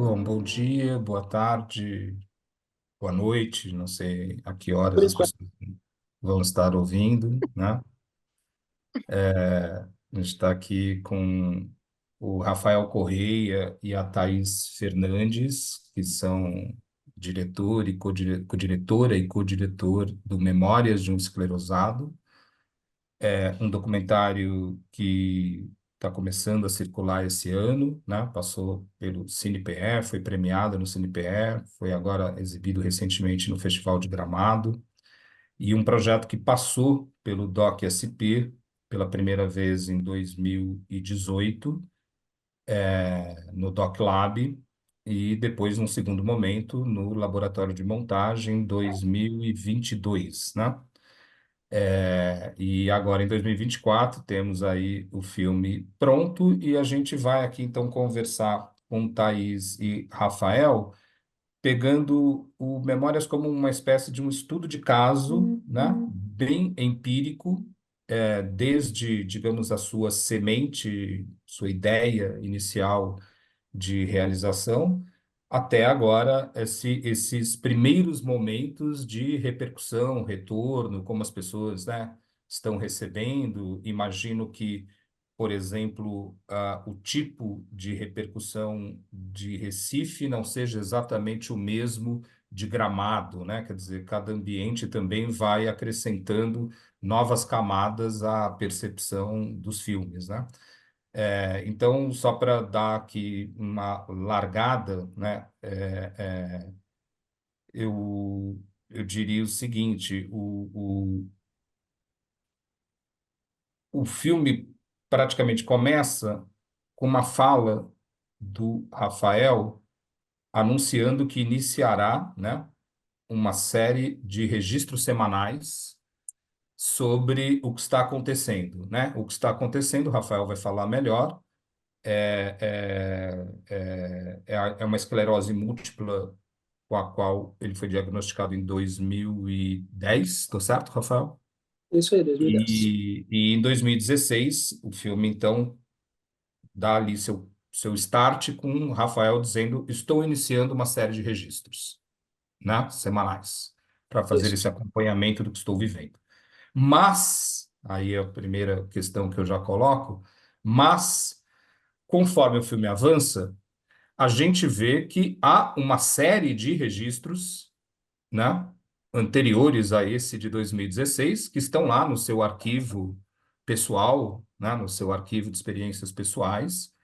Bom dia, boa tarde, boa noite, não sei a que horas Por as enquanto. pessoas vão estar ouvindo, né? A gente está aqui com o Rafael Correia e a Thaís Fernandes, que são diretor e co-diretora e co-diretor do Memórias de um Esclerosado, um documentário que está começando a circular esse ano, né? Passou pelo CinePE, foi premiado no CinePE, foi agora exibido recentemente no Festival de Gramado, e um projeto que passou pelo DOC-SP pela primeira vez em 2018, no Doc Lab, e depois, num segundo momento, no Laboratório de Montagem, em 2022, né? E agora, em 2024, temos aí o filme pronto e a gente vai aqui, então, conversar com Thaís e Rafael, pegando o Memórias como uma espécie de um estudo de caso, né? Bem empírico, desde, digamos, a sua semente, sua ideia inicial de realização, até agora esses primeiros momentos de repercussão, retorno, como as pessoas, né, estão recebendo. Imagino que, por exemplo, o tipo de repercussão de Recife não seja exatamente o mesmo de Gramado, né? Quer dizer, cada ambiente também vai acrescentando novas camadas à percepção dos filmes, né? Então, só para dar aqui uma largada, né, eu diria o seguinte: o filme praticamente começa com uma fala do Rafael anunciando que iniciará, né, uma série de registros semanais sobre o que está acontecendo, né? O que está acontecendo, o Rafael vai falar melhor. É uma esclerose múltipla com a qual ele foi diagnosticado em 2010, estou certo, Rafael? Isso aí, 2010. E em 2016, o filme, então, dá ali seu start com o Rafael dizendo: estou iniciando uma série de registros, né, semanais, para fazer Isso. esse acompanhamento do que estou vivendo. Mas, aí é a primeira questão que eu já coloco, mas, conforme o filme avança, a gente vê que há uma série de registros, né, anteriores a esse de 2016, que estão lá no seu arquivo pessoal, né, no seu arquivo de experiências pessoais,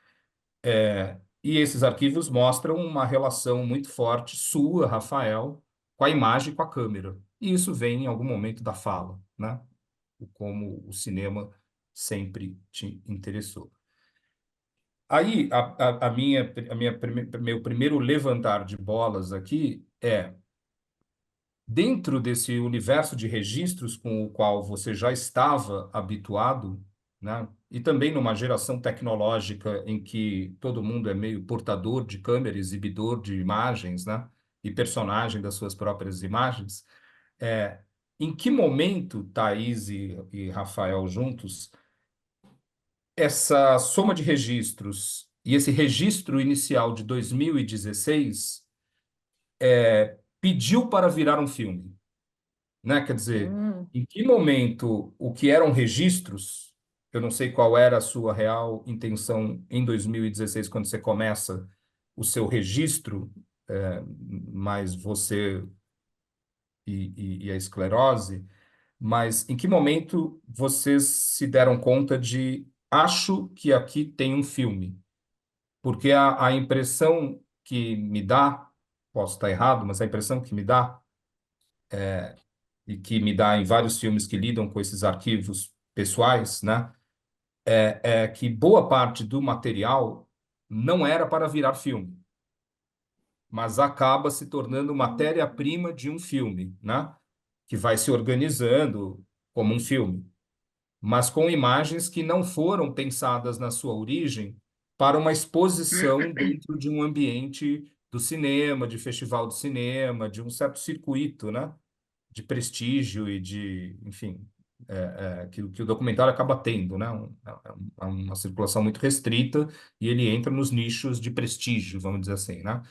e esses arquivos mostram uma relação muito forte sua, Rafael, com a imagem e com a câmera. E isso vem em algum momento da fala, né? Como o cinema sempre te interessou. Aí, meu primeiro levantar de bolas aqui é, dentro desse universo de registros com o qual você já estava habituado, né? E também numa geração tecnológica em que todo mundo é meio portador de câmera, exibidor de imagens, né? E personagem das suas próprias imagens, é, em que momento, Thaís e Rafael juntos, essa soma de registros e esse registro inicial de 2016 pediu para virar um filme, né? Quer dizer, Hum. em que momento o que eram registros, eu não sei qual era a sua real intenção em 2016, quando você começa o seu registro, mas você e a esclerose, mas em que momento vocês se deram conta de acho que aqui tem um filme? Porque a impressão que me dá, posso estar errado, mas a impressão que me dá, e que me dá em vários filmes que lidam com esses arquivos pessoais, né, é que boa parte do material não era para virar filme, mas acaba se tornando matéria-prima de um filme, né, que vai se organizando como um filme, mas com imagens que não foram pensadas na sua origem para uma exposição dentro de um ambiente do cinema, de festival de cinema, de um certo circuito, né, de prestígio e de, enfim. que o documentário acaba tendo, né? Uma circulação muito restrita e ele entra nos nichos de prestígio, vamos dizer assim, né?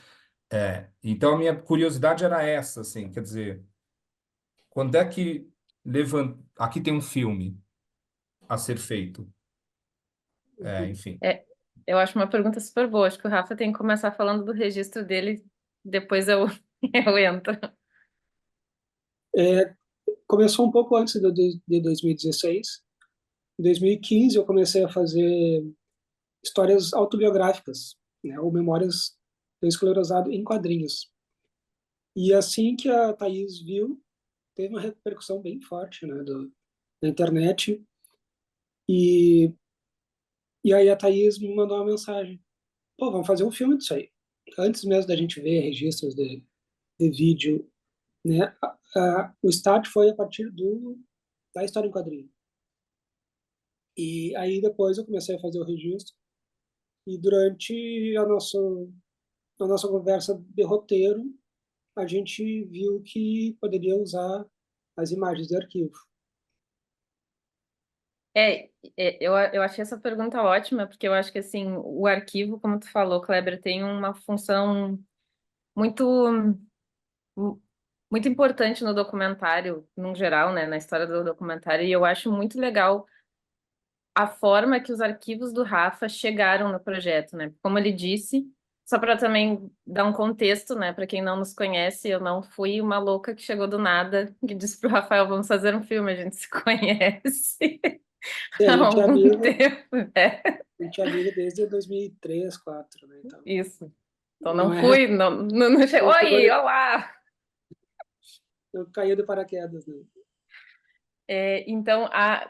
Então a minha curiosidade era essa, assim, quer dizer, quando é que aqui tem um filme a ser feito, enfim. É, eu acho uma pergunta super boa. Acho que o Rafa tem que começar falando do registro dele, depois eu, eu entro. É, começou um pouco antes de 2016. Em 2015, eu comecei a fazer histórias autobiográficas, né, ou memórias do esclerosado em quadrinhos. E assim que a Thaís viu, teve uma repercussão bem forte, né, na internet. E, e aí a Thaís me mandou uma mensagem: pô, vamos fazer um filme disso aí. Antes mesmo da gente ver registros de vídeo, né, o start foi a partir da história em quadrinho. E aí depois eu comecei a fazer o registro. E durante a nossa conversa de roteiro, a gente viu que poderia usar as imagens de arquivo. Eu achei essa pergunta ótima, porque eu acho que, assim, o arquivo, como tu falou, Kleber, tem uma função muito, muito importante no documentário, no geral, né, na história do documentário, e eu acho muito legal a forma que os arquivos do Rafa chegaram no projeto, né? Como ele disse, só para também dar um contexto, né, para quem não nos conhece, eu não fui uma louca que chegou do nada, que disse pro Rafael, vamos fazer um filme, a gente se conhece E a há gente é algum amigo, tempo, né? a gente é amigo desde 2003, 2004, né? Então, Isso. Então não não é fui, não chegou. não chegou Oi, de, olá! eu caí de paraquedas, né? Então,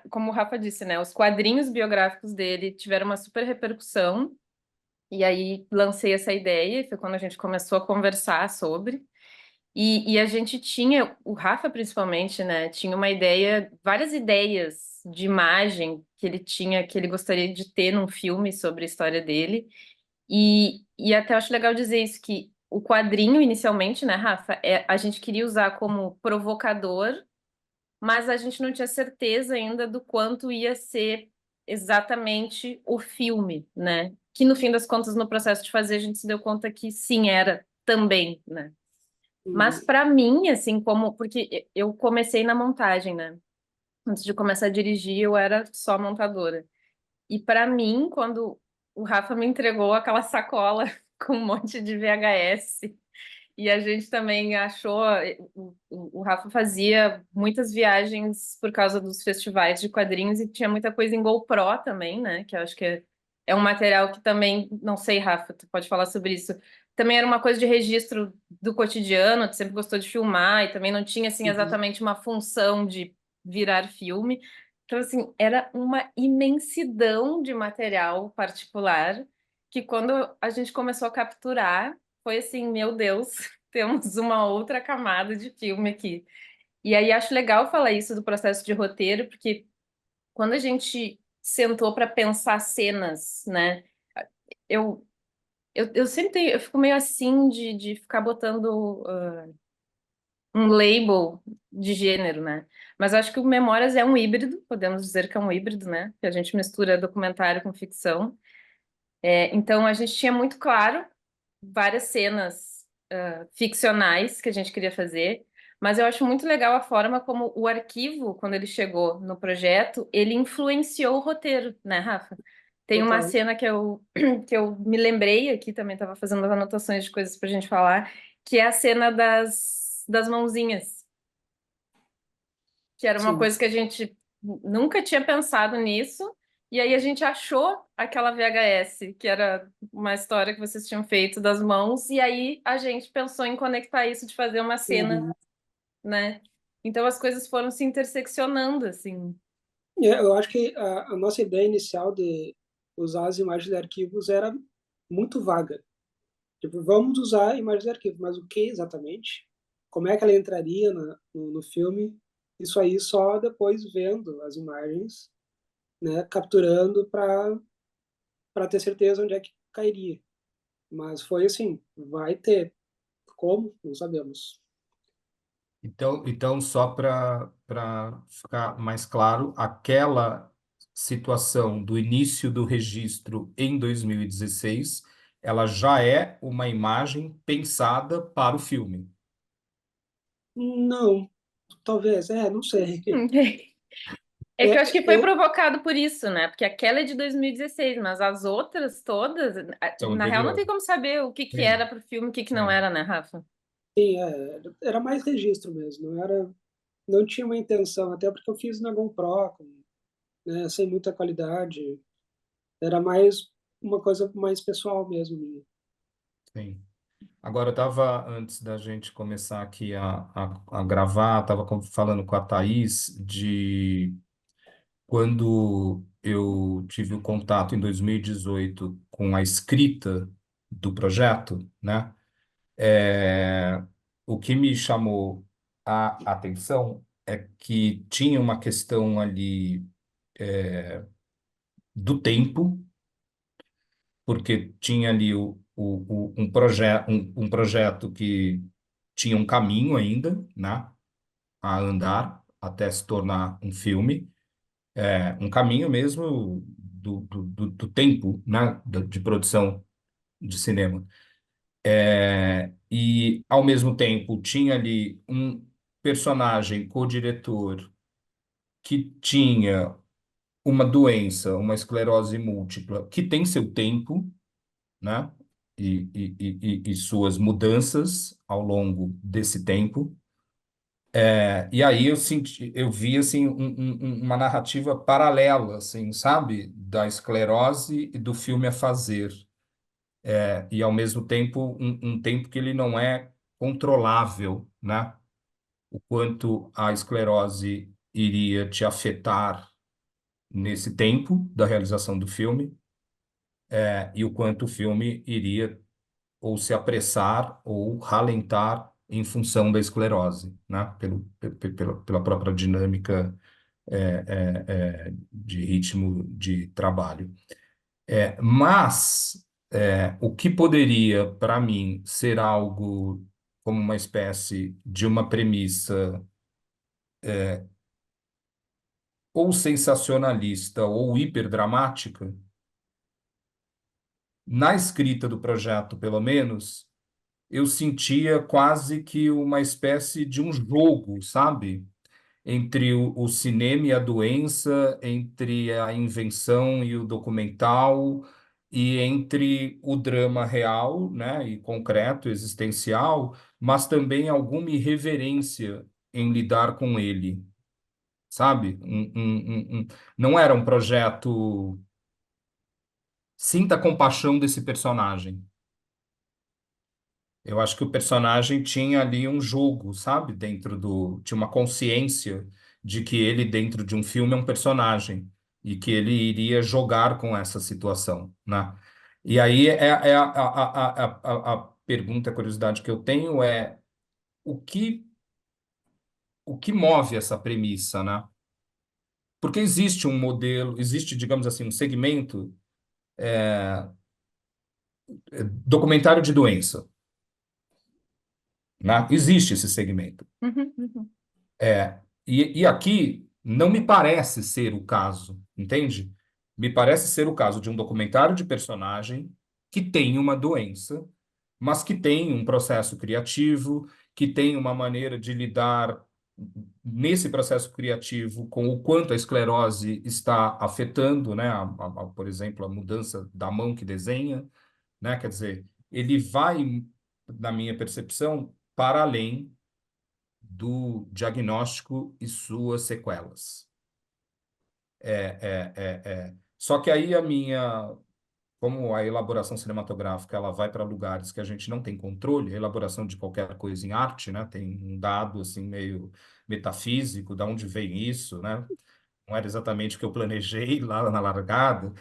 como o Rafa disse, né, os quadrinhos biográficos dele tiveram uma super repercussão, e aí lancei essa ideia, e foi quando a gente começou a conversar sobre. E a gente tinha, o Rafa principalmente, né, tinha uma ideia, várias ideias de imagem que ele tinha, que ele gostaria de ter num filme sobre a história dele. E até eu acho legal dizer isso, que o quadrinho, inicialmente, né, Rafa, a gente queria usar como provocador, mas a gente não tinha certeza ainda do quanto ia ser exatamente o filme, né? Que no fim das contas, no processo de fazer, a gente se deu conta que sim, era também, né? Mas Uhum. para mim, assim, porque eu comecei na montagem, né? Antes de começar a dirigir, eu era só montadora. E para mim, quando o Rafa me entregou aquela sacola com um monte de VHS, e a gente também achou, o Rafa fazia muitas viagens por causa dos festivais de quadrinhos e tinha muita coisa em GoPro também, né? Que eu acho que é um material que também, não sei, Rafa, tu pode falar sobre isso. Também era uma coisa de registro do cotidiano, tu sempre gostou de filmar e também não tinha, assim, Uhum. exatamente uma função de virar filme. Então, assim, era uma imensidão de material particular que quando a gente começou a capturar, foi assim, meu Deus, temos uma outra camada de filme aqui. E aí acho legal falar isso do processo de roteiro, porque quando a gente sentou para pensar cenas, né? Eu, eu sempre eu fico meio assim de ficar botando um label de gênero, né? Mas acho que o Memórias é um híbrido, podemos dizer que é um híbrido, né? Que a gente mistura documentário com ficção. Então a gente tinha muito claro várias cenas ficcionais que a gente queria fazer, mas eu acho muito legal a forma como o arquivo, quando ele chegou no projeto, ele influenciou o roteiro, né, Rafa? Tem uma Total. cena que eu me lembrei aqui, também estava fazendo umas anotações de coisas para a gente falar, que é a cena das mãozinhas, que era uma Sim. coisa que a gente nunca tinha pensado nisso, e aí a gente achou aquela VHS, que era uma história que vocês tinham feito das mãos, e aí a gente pensou em conectar isso, de fazer uma cena, Uhum. né? Então as coisas foram se interseccionando, assim. Eu acho que a nossa ideia inicial de usar as imagens de arquivos era muito vaga. Tipo, vamos usar imagens de arquivo, mas o que exatamente? Como é que ela entraria no filme? Isso aí só depois vendo as imagens, né, capturando para ter certeza onde é que cairia. Mas foi assim, vai ter. Como? Não sabemos. Então só para ficar mais claro, aquela situação do início do registro em 2016, ela já é uma imagem pensada para o filme. Não, talvez, não sei. É que eu acho que foi Eu, provocado por isso, né? Porque aquela é de 2016, mas as outras todas, São na real, não tem anteriores. como saber o que que Sim, era pro filme, o que que não sim. era, né, Rafa? sim, era mais registro mesmo, não tinha uma intenção, até porque eu fiz na GoPro, né, sem muita qualidade, era mais uma coisa mais pessoal mesmo minha. Sim. Agora, eu estava, antes da gente começar aqui a gravar, estava falando com a Thaís de quando eu tive o contato em 2018 com a escrita do projeto, né? É, o que me chamou a atenção é que tinha uma questão ali do tempo, porque tinha ali um projeto que tinha um caminho ainda, né, a andar até se tornar um filme, um caminho mesmo do tempo, né, de produção de cinema. E, ao mesmo tempo, tinha ali um personagem co-diretor que tinha uma doença, uma esclerose múltipla, que tem seu tempo, né? E suas mudanças ao longo desse tempo. E aí eu vi assim uma narrativa paralela, assim, sabe, da esclerose e do filme a fazer. E ao mesmo tempo um tempo que ele não é controlável, né? O quanto a esclerose iria te afetar nesse tempo da realização do filme, e o quanto o filme iria ou se apressar ou ralentar em função da esclerose, né? Pela própria dinâmica de ritmo de trabalho. Mas o que poderia, para mim, ser algo como uma espécie de uma premissa ou sensacionalista ou hiperdramática, na escrita do projeto, pelo menos, eu sentia quase que uma espécie de um jogo, sabe? Entre o cinema e a doença, entre a invenção e o documental, e entre o drama real, né, e concreto, existencial, mas também alguma irreverência em lidar com ele, sabe? Não era um projeto. Sinta a compaixão desse personagem. Eu acho que o personagem tinha ali um jogo, sabe? Tinha uma consciência de que ele, dentro de um filme, é um personagem e que ele iria jogar com essa situação, né? E aí a pergunta, a curiosidade que eu tenho é o que, o que move essa premissa, né? Porque existe um modelo, existe, digamos assim, um segmento, documentário de doença, né? Existe esse segmento. Uhum, uhum. E aqui não me parece ser o caso, entende? Me parece ser o caso de um documentário de personagem que tem uma doença, mas que tem um processo criativo, que tem uma maneira de lidar nesse processo criativo com o quanto a esclerose está afetando, né? Por exemplo, a mudança da mão que desenha, né? Quer dizer, ele vai, na minha percepção, para além do diagnóstico e suas sequelas. Só que aí como a elaboração cinematográfica ela vai para lugares que a gente não tem controle, a elaboração de qualquer coisa em arte, né, tem um dado assim meio metafísico, de onde vem isso, né? Não era exatamente o que eu planejei lá na largada.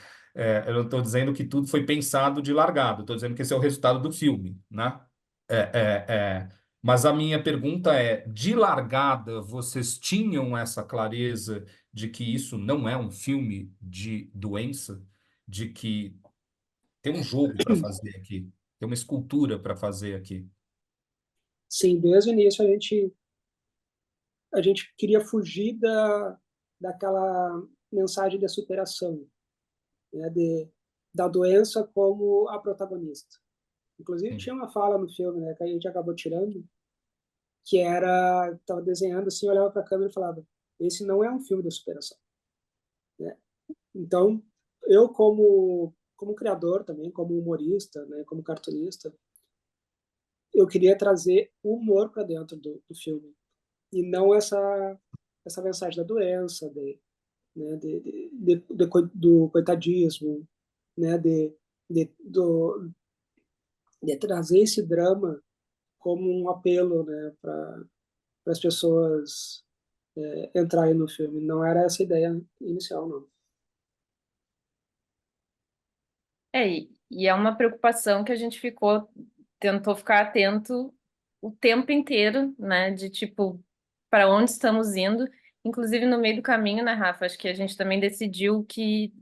Eu não estou dizendo que tudo foi pensado de largada, estou dizendo que esse é o resultado do filme, né? É, é, é. Mas a minha pergunta é: de largada, vocês tinham essa clareza de que isso não é um filme de doença, de que tem um jogo para fazer aqui, tem uma escultura para fazer aqui? Sim, desde o início a gente a gente queria fugir daquela mensagem de superação, né, da doença como a protagonista. Inclusive, Sim. tinha uma fala no filme, né, que a gente acabou tirando, que era, estava desenhando assim, olhava para a câmera e falava, esse não é um filme de superação, né? Então, eu como criador também, como humorista, né, como cartunista, eu queria trazer humor para dentro do filme e não essa mensagem da doença, né, do coitadismo, né, de trazer esse drama como um apelo, né, para as pessoas entrarem no filme. Não era essa a ideia inicial, não. E é uma preocupação que a gente tentou ficar atento o tempo inteiro, né? De tipo, para onde estamos indo. Inclusive no meio do caminho, né, Rafa? Acho que a gente também decidiu que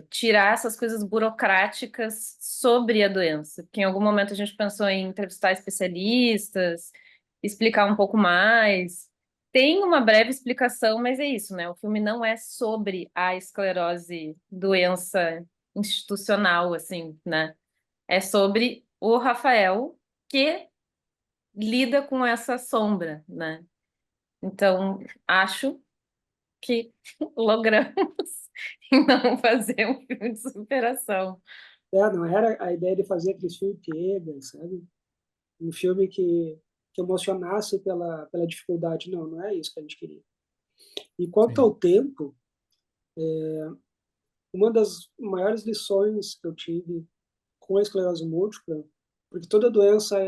tirar essas coisas burocráticas sobre a doença. Porque em algum momento a gente pensou em entrevistar especialistas, explicar um pouco mais. Tem uma breve explicação, mas é isso, né? O filme não é sobre a esclerose, doença institucional, assim, né? É sobre o Rafael que lida com essa sombra, né? Então, acho que logramos em não fazer um filme de superação. Não era a ideia de fazer aquele filme pega, sabe? Um filme que emocionasse pela dificuldade. Não, não é isso que a gente queria. E quanto Sim. ao tempo, uma das maiores lições que eu tive com a esclerose múltipla, porque toda doença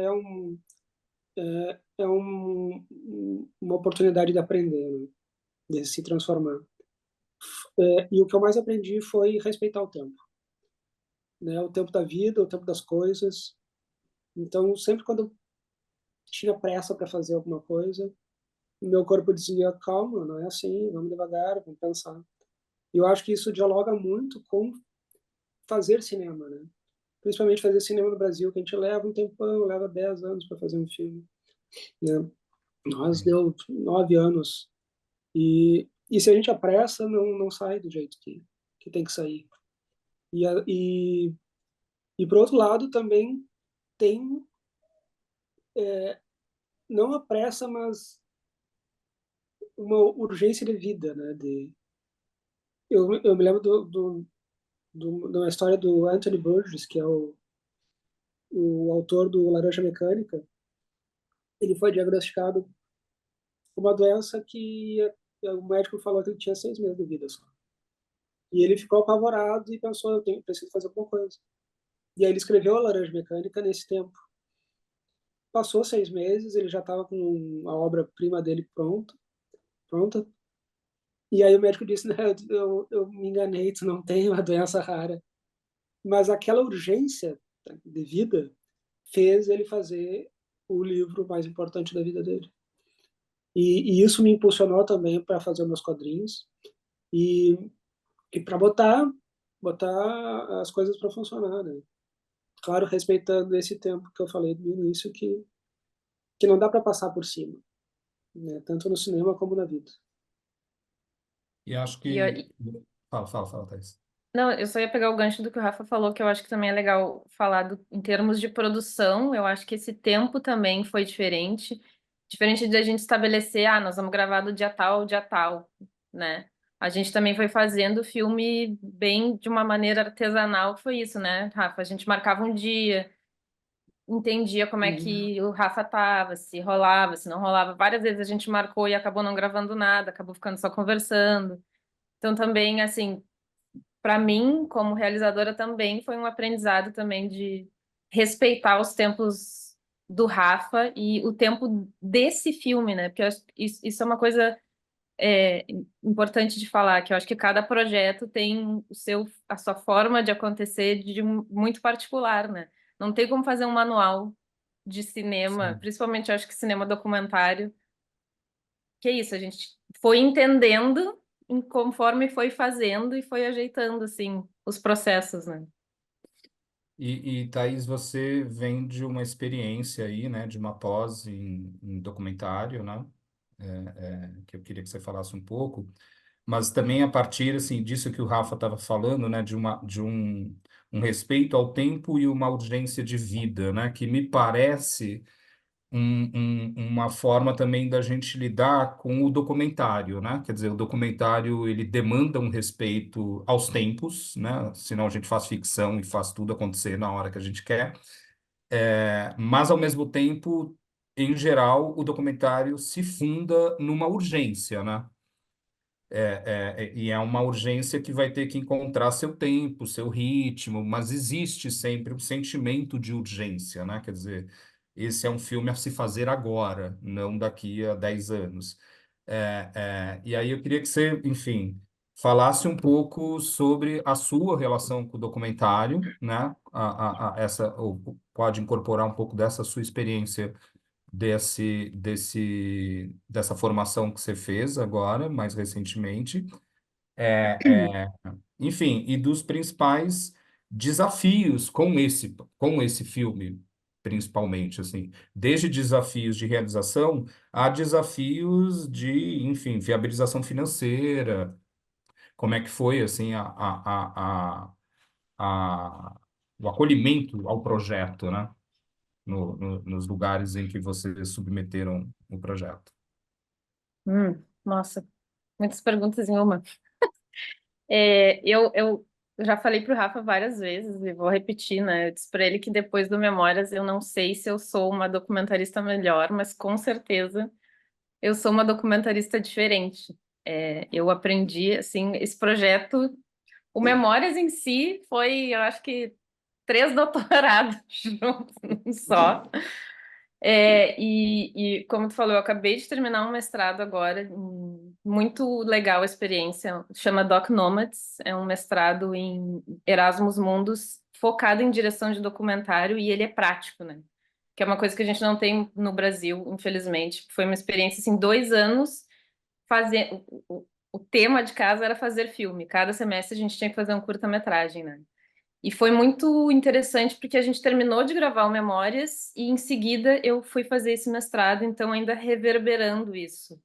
uma oportunidade de aprender, né? De se transformar. E o que eu mais aprendi foi respeitar o tempo, né? O tempo da vida, o tempo das coisas. Então, sempre quando eu tinha pressa para fazer alguma coisa, meu corpo dizia, calma, não é assim, vamos devagar, vamos pensar. E eu acho que isso dialoga muito com fazer cinema, né? Principalmente fazer cinema no Brasil, que a gente leva um tempão, leva 10 anos para fazer um filme, né? Nós Sim. deu 9 anos. E se a gente apressa, não sai do jeito que tem que sair. E, e por outro lado, também tem, não a pressa, mas uma urgência de vida, né? Eu me lembro de uma história do Anthony Burgess, que é o autor do Laranja Mecânica. Ele foi diagnosticado com uma doença que o médico falou que ele tinha 6 meses de vida só. E ele ficou apavorado e pensou, preciso fazer alguma coisa. E aí ele escreveu a Laranja Mecânica nesse tempo. Passou 6 meses, ele já estava com a obra-prima dele pronta. E aí o médico disse, né, eu me enganei, tu não tem uma doença rara. Mas aquela urgência de vida fez ele fazer o livro mais importante da vida dele. E isso me impulsionou também para fazer meus quadrinhos e, e para botar as coisas para funcionar, né? Claro, respeitando esse tempo que eu falei no início, que não dá para passar por cima, né? Tanto no cinema como na vida. E acho E, que... Fala, Thaís. não, eu só ia pegar o gancho do que o Rafa falou, que eu acho que também é legal falar em termos de produção. Eu acho que esse tempo também foi diferente. Diferente de a gente estabelecer, nós vamos gravar do dia tal, né? A gente também foi fazendo o filme bem de uma maneira artesanal, que foi isso, né, Rafa? A gente marcava um dia, entendia como é Uhum. que o Rafa tava, se rolava, se não rolava. Várias vezes a gente marcou e acabou não gravando nada, acabou ficando só conversando. Então também, assim, para mim, como realizadora, também foi um aprendizado também de respeitar os tempos do Rafa e o tempo desse filme, né? Porque eu acho que isso é uma coisa é, importante de falar, que eu acho que cada projeto tem a sua forma de acontecer muito particular, né? Não tem como fazer um manual de cinema, Sim. principalmente eu acho que cinema documentário, que é isso, a gente foi entendendo conforme foi fazendo e foi ajeitando, assim, os processos, né? Thaís, você vem de uma experiência aí, né, de uma pós em documentário, né? que eu queria que você falasse um pouco, mas também a partir assim disso que o Rafa estava falando, né, um respeito ao tempo e uma urgência de vida, né, que me parece uma forma também da gente lidar com o documentário, né? Quer dizer, o documentário ele demanda um respeito aos tempos, né? Senão a gente faz ficção e faz tudo acontecer na hora que a gente quer. Mas, ao mesmo tempo, em geral, o documentário se funda numa urgência, né? E é uma urgência que vai ter que encontrar seu tempo, seu ritmo, mas existe sempre um sentimento de urgência, né? Quer dizer, esse é um filme a se fazer agora, não daqui a 10 anos. E aí eu queria que você, enfim, falasse um pouco sobre a sua relação com o documentário, né? Ou pode incorporar um pouco dessa sua experiência dessa formação que você fez agora, mais recentemente, enfim, e dos principais desafios com esse filme, principalmente, assim, desde desafios de realização a desafios de, enfim, viabilização financeira, como é que foi, assim, o acolhimento ao projeto, né? Nos lugares em que vocês submeteram o projeto. Nossa, muitas perguntas em uma. Eu já falei para o Rafa várias vezes e vou repetir, né? Eu disse para ele que depois do Memórias eu não sei se eu sou uma documentarista melhor, mas com certeza eu sou uma documentarista diferente. Eu aprendi, assim, esse projeto, o Memórias em si foi, eu acho que 3 doutorados juntos num só. E como tu falou, eu acabei de terminar um mestrado agora, muito legal a experiência, chama Doc Nomads, é um mestrado em Erasmus Mundus, focado em direção de documentário, e ele é prático, né? Que é uma coisa que a gente não tem no Brasil, infelizmente. Foi uma experiência, assim, 2 anos, fazer... O tema de casa era fazer filme, cada semestre a gente tinha que fazer um curta-metragem, né? E foi muito interessante porque a gente terminou de gravar o Memórias e em seguida eu fui fazer esse mestrado, então ainda reverberando isso.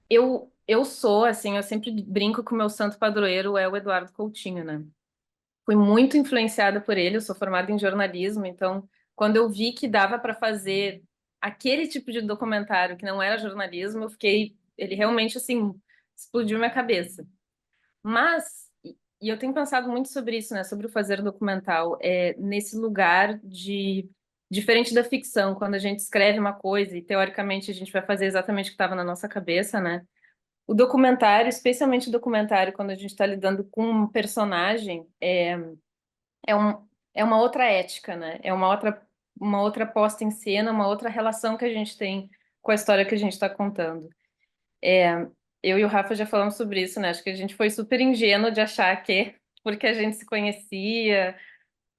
Eu sou, assim, eu sempre brinco que o meu santo padroeiro é o Eduardo Coutinho, né? Fui muito influenciada por ele, eu sou formada em jornalismo, então quando eu vi que dava para fazer aquele tipo de documentário que não era jornalismo, eu fiquei, ele realmente, assim, explodiu minha cabeça. Mas, e eu tenho pensado muito sobre isso, né? Sobre o fazer documental, nesse lugar de diferente da ficção, quando a gente escreve uma coisa e teoricamente a gente vai fazer exatamente o que estava na nossa cabeça, né? O documentário, especialmente o documentário, quando a gente está lidando com um personagem, é, um, é uma outra ética, né? É uma outra posta em cena, uma outra relação que a gente tem com a história que a gente está contando. Eu e o Rafa já falamos sobre isso, né? Acho que a gente foi super ingênuo de achar que, porque a gente se conhecia,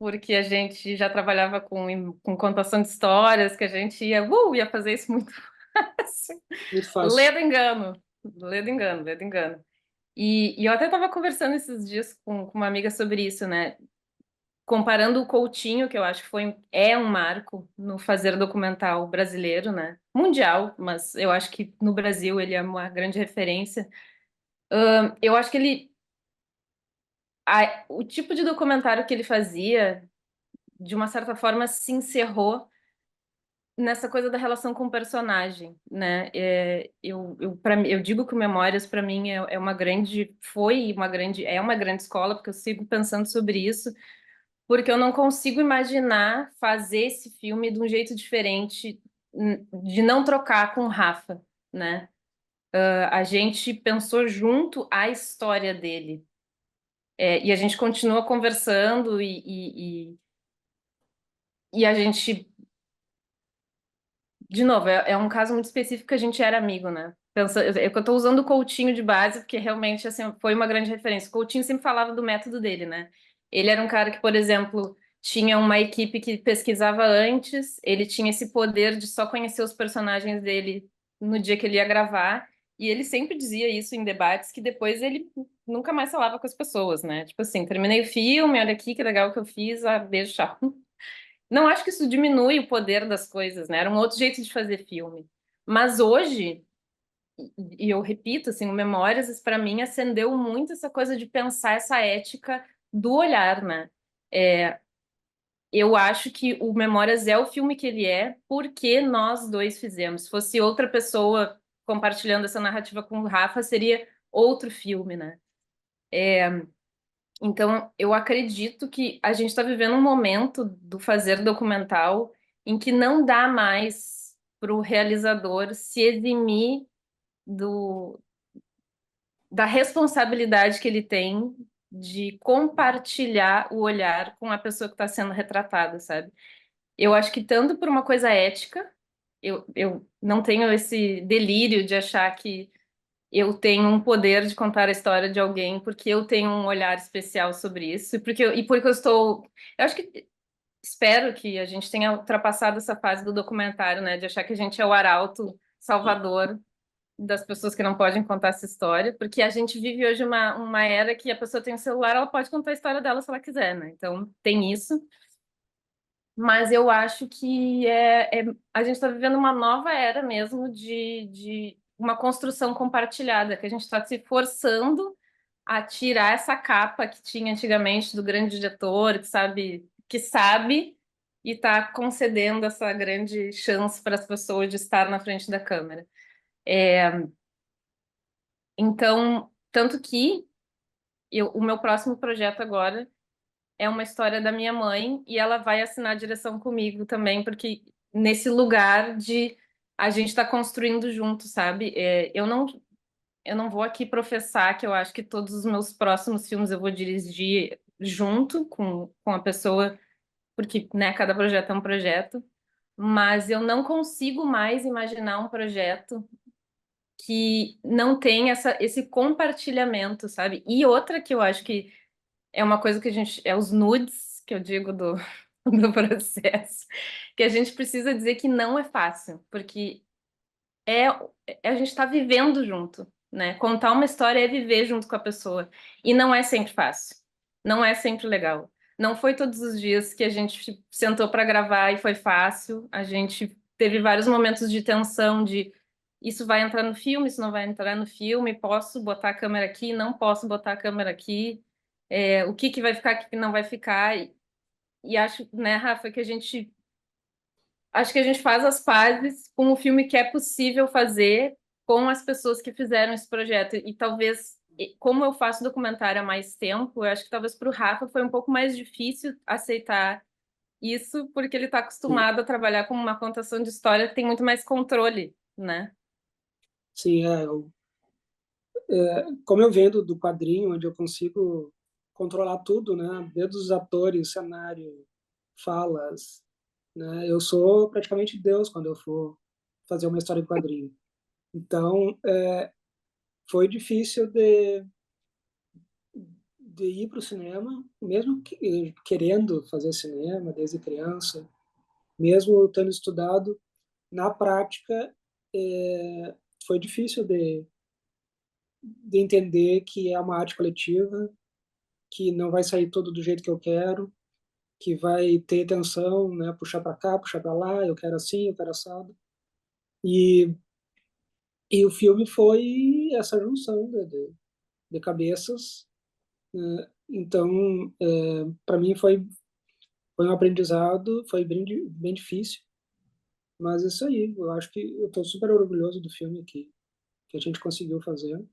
porque a gente já trabalhava com contação de histórias, que a gente ia fazer isso muito fácil. Muito fácil. Ledo engano, ledo engano, ledo engano. E eu até estava conversando esses dias com uma amiga sobre isso, né? Comparando o Coutinho, que eu acho que é um marco no fazer documental brasileiro, né? Mundial, mas eu acho que no Brasil ele é uma grande referência. Eu acho que o tipo de documentário que ele fazia, de uma certa forma, se encerrou nessa coisa da relação com o personagem, né? Eu digo que o Memórias, para mim, é uma grande escola, porque eu sigo pensando sobre isso, porque eu não consigo imaginar fazer esse filme de um jeito diferente, de não trocar com o Rafa, né? A gente pensou junto a história dele. E a gente continua conversando e a gente, de novo, é um caso muito específico que a gente era amigo, né? Eu estou usando o Coutinho de base porque realmente assim, foi uma grande referência. O Coutinho sempre falava do método dele, né? Ele era um cara que, por exemplo, tinha uma equipe que pesquisava antes, ele tinha esse poder de só conhecer os personagens dele no dia que ele ia gravar, e ele sempre dizia isso em debates que depois ele nunca mais falava com as pessoas, né? Tipo assim, terminei o filme, olha aqui que legal que eu fiz, beijo, tchau. Não acho que isso diminui o poder das coisas, né? Era um outro jeito de fazer filme. Mas hoje, e eu repito, assim, o Memórias, para mim, acendeu muito essa coisa de pensar essa ética do olhar, né? Eu acho que o Memórias é o filme que ele é porque nós dois fizemos. Se fosse outra pessoa compartilhando essa narrativa com o Rafa, seria outro filme, né? Então, eu acredito que a gente está vivendo um momento do fazer documental em que não dá mais para o realizador se eximir do, da responsabilidade que ele tem de compartilhar o olhar com a pessoa que está sendo retratada, sabe? Eu acho que tanto por uma coisa ética, eu não tenho esse delírio de achar que eu tenho um poder de contar a história de alguém porque eu tenho um olhar especial sobre isso e porque eu estou, eu acho que espero que a gente tenha ultrapassado essa fase do documentário, né, de achar que a gente é o arauto salvador das pessoas que não podem contar essa história, porque a gente vive hoje uma era que a pessoa tem um celular, ela pode contar a história dela se ela quiser, né? Então tem isso. Mas eu acho que a gente está vivendo uma nova era mesmo de uma construção compartilhada, que a gente está se forçando a tirar essa capa que tinha antigamente do grande diretor, que sabe e está concedendo essa grande chance para as pessoas de estar na frente da câmera. Então, tanto que o meu próximo projeto agora é uma história da minha mãe e ela vai assinar a direção comigo também, porque nesse lugar de a gente está construindo junto, sabe? Eu não vou aqui professar que eu acho que todos os meus próximos filmes eu vou dirigir junto com a pessoa, porque, né, cada projeto é um projeto, mas eu não consigo mais imaginar um projeto que não tem esse compartilhamento, sabe? E outra que eu acho que é uma coisa que é os nudes, que eu digo do processo, que a gente precisa dizer que não é fácil, porque é, a gente está vivendo junto, né? Contar uma história é viver junto com a pessoa. E não é sempre fácil. Não é sempre legal. Não foi todos os dias que a gente sentou para gravar e foi fácil. A gente teve vários momentos de tensão, de isso vai entrar no filme, isso não vai entrar no filme, posso botar a câmera aqui, não posso botar a câmera aqui, o que vai ficar, o que não vai ficar. E acho, né, Rafa, que a gente faz as pazes com o filme que é possível fazer com as pessoas que fizeram esse projeto. E talvez, como eu faço documentário há mais tempo, eu acho que talvez para o Rafa foi um pouco mais difícil aceitar isso, porque ele está Sim, acostumado a trabalhar com uma contação de história que tem muito mais controle, né? sim, como eu vendo do quadrinho, onde eu consigo controlar tudo, né? Desde os atores, cenário, falas, né? Eu sou praticamente Deus quando eu for fazer uma história em quadrinho. Então, foi difícil de ir para o cinema, mesmo querendo fazer cinema desde criança, mesmo tendo estudado, na prática, foi difícil de entender que é uma arte coletiva, que não vai sair todo do jeito que eu quero, que vai ter tensão, né? Puxar para cá, puxar para lá, eu quero assim, eu quero assado. E, e o filme foi essa junção de cabeças, né? Então, para mim foi um aprendizado, foi bem difícil, mas isso aí, eu acho que eu estou super orgulhoso do filme que a gente conseguiu fazer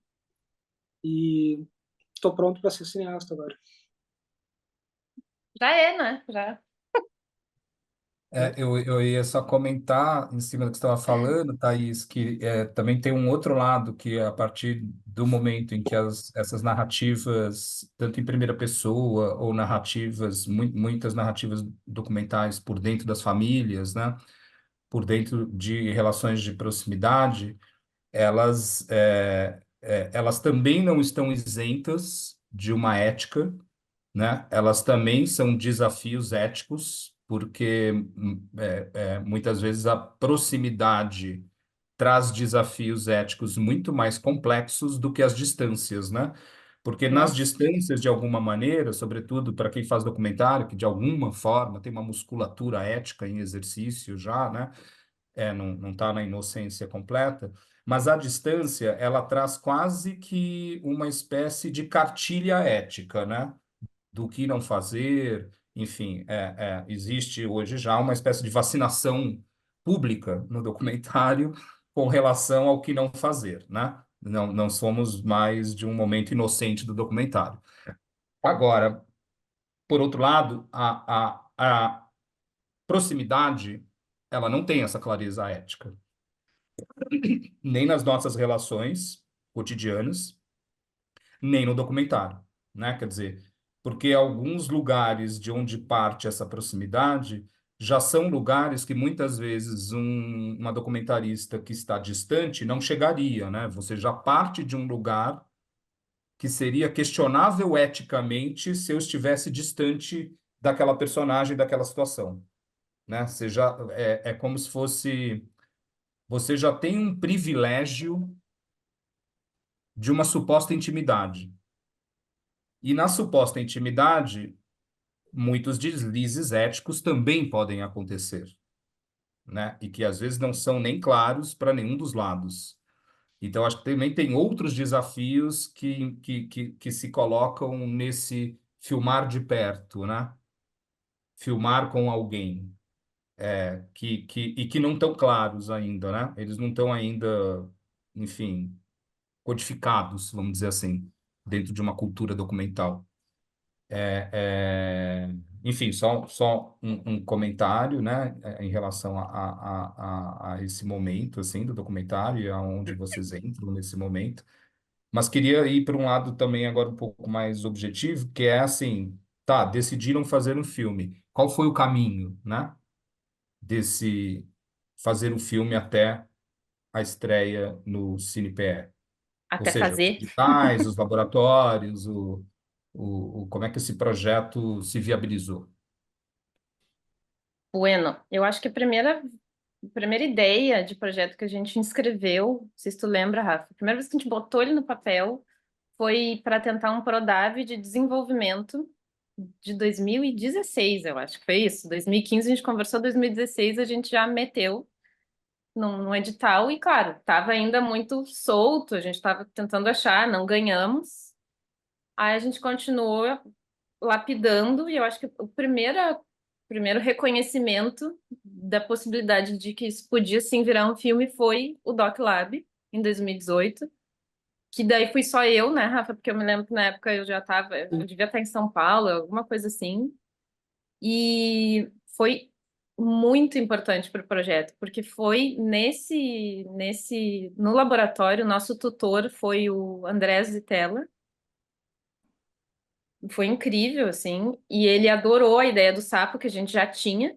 e estou pronto para ser cineasta agora. Já é, né? Já. Eu ia só comentar em cima do que você estava falando, Thaís, que também tem um outro lado, que é a partir do momento em que essas narrativas, tanto em primeira pessoa ou narrativas, muitas narrativas documentais por dentro das famílias, né, por dentro de relações de proximidade, elas também não estão isentas de uma ética, né? Elas também são desafios éticos, porque muitas vezes a proximidade traz desafios éticos muito mais complexos do que as distâncias, né? Porque nas Claro, distâncias, de alguma maneira, sobretudo para quem faz documentário, que de alguma forma tem uma musculatura ética em exercício já, né? não está na inocência completa, mas a distância, ela traz quase que uma espécie de cartilha ética, né? Do que não fazer, enfim, existe hoje já uma espécie de vacinação pública no documentário com relação ao que não fazer, né? Não somos mais de um momento inocente do documentário. Agora, por outro lado, a proximidade, ela não tem essa clareza ética, nem nas nossas relações cotidianas, nem no documentário, né? Quer dizer, porque alguns lugares de onde parte essa proximidade já são lugares que muitas vezes uma documentarista que está distante não chegaria, né? Você já parte de um lugar que seria questionável eticamente se eu estivesse distante daquela personagem, daquela situação, né? É como se fosse você já tem um privilégio de uma suposta intimidade. E na suposta intimidade, muitos deslizes éticos também podem acontecer, né? E que às vezes não são nem claros para nenhum dos lados. Então, acho que também tem outros desafios que se colocam nesse filmar de perto, né? Filmar com alguém, e que não estão claros ainda, né? Eles não estão ainda, enfim, codificados, vamos dizer assim, dentro de uma cultura documental. Enfim, só um comentário, né, em relação a esse momento, assim, do documentário e aonde vocês entram nesse momento. Mas queria ir para um lado também agora um pouco mais objetivo, que é assim, tá, decidiram fazer um filme. Qual foi o caminho, né, desse fazer o filme até a estreia no CinePE? Ou Até seja, os fazer. editais, os laboratórios, como é que esse projeto se viabilizou? Bueno, eu acho que a primeira ideia de projeto que a gente inscreveu, não sei se tu lembra, Rafa, a primeira vez que a gente botou ele no papel foi para tentar um Prodave de desenvolvimento de 2016, eu acho que foi isso. 2015 a gente conversou, 2016 a gente já meteu num edital e, claro, estava ainda muito solto, a gente estava tentando achar, não ganhamos. Aí a gente continuou lapidando, e eu acho que o primeiro reconhecimento da possibilidade de que isso podia sim virar um filme foi o Doc Lab, em 2018, que daí fui só eu, né, Rafa? Porque eu me lembro que na época eu devia estar em São Paulo, alguma coisa assim, e foi muito importante para o projeto, porque foi no laboratório, nosso tutor foi o Andrés Zitella. Foi incrível, assim, e ele adorou a ideia do sapo que a gente já tinha,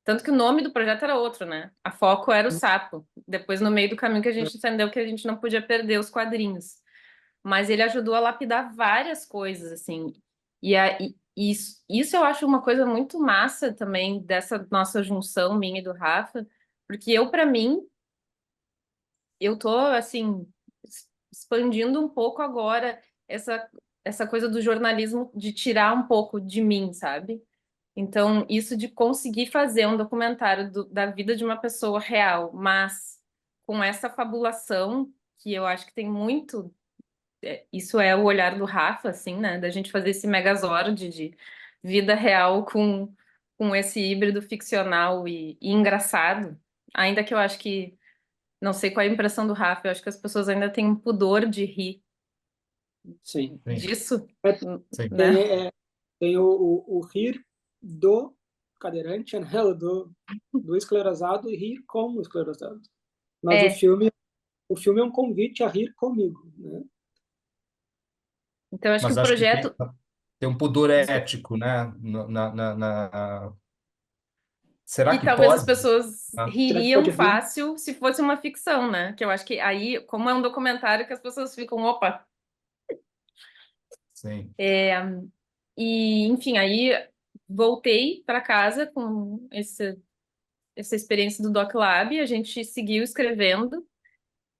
tanto que o nome do projeto era outro, né? A foco era o sapo. Depois, no meio do caminho, que a gente entendeu que a gente não podia perder os quadrinhos. Mas ele ajudou a lapidar várias coisas, assim. E isso eu acho uma coisa muito massa também dessa nossa junção, minha e do Rafa, porque para mim, eu tô, assim, expandindo um pouco agora essa coisa do jornalismo de tirar um pouco de mim, sabe? Então, isso de conseguir fazer um documentário da vida de uma pessoa real, mas com essa fabulação, que eu acho que tem muito. Isso é o olhar do Rafa, assim, né? Da gente fazer esse megazord de vida real com esse híbrido ficcional e engraçado. Ainda que eu acho que. Não sei qual é a impressão do Rafa, eu acho que as pessoas ainda têm um pudor de rir Sim. Sim, disso, É, sim. tem, né? tem o rir do cadeirante, né? Do esclerosado e rir como esclerosado. Mas É, o filme é um convite a rir comigo, né? então eu acho que Mas o acho que tem, projeto. tem um pudor Desculpa. ético, né? Será E que talvez as pode? pessoas Ah, Será que ririam pode rir? fácil se fosse uma ficção, né? Que eu acho que aí, como é um documentário, que as pessoas ficam, opa. sim, E, enfim, aí voltei para casa com essa experiência do Doc Lab, a gente seguiu escrevendo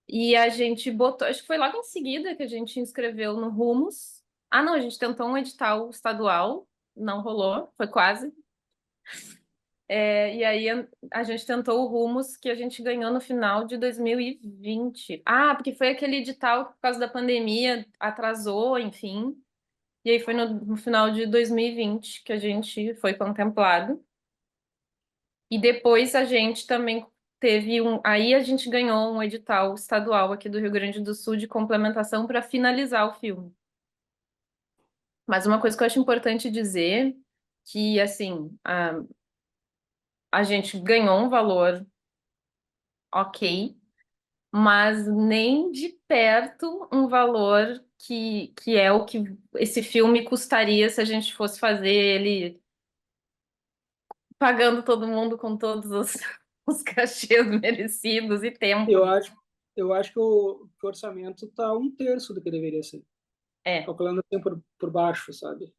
e a gente botou, acho que foi logo em seguida que a gente inscreveu no Rumos. Ah, não, a gente tentou um edital estadual, não rolou, foi quase. E aí a gente tentou o Rumos, que a gente ganhou no final de 2020. Ah, porque foi aquele edital que, por causa da pandemia, atrasou, enfim. E aí foi no final de 2020 que a gente foi contemplado. E depois a gente também teve um. Aí a gente ganhou um edital estadual aqui do Rio Grande do Sul de complementação para finalizar o filme. Mas uma coisa que eu acho importante dizer que assim a gente ganhou um valor ok, mas nem de perto um valor que é o que esse filme custaria se a gente fosse fazer ele pagando todo mundo com todos os, os cachês merecidos e tempo, Eu né? acho, eu acho que o orçamento está um terço do que deveria ser, É, calculando assim por baixo, sabe?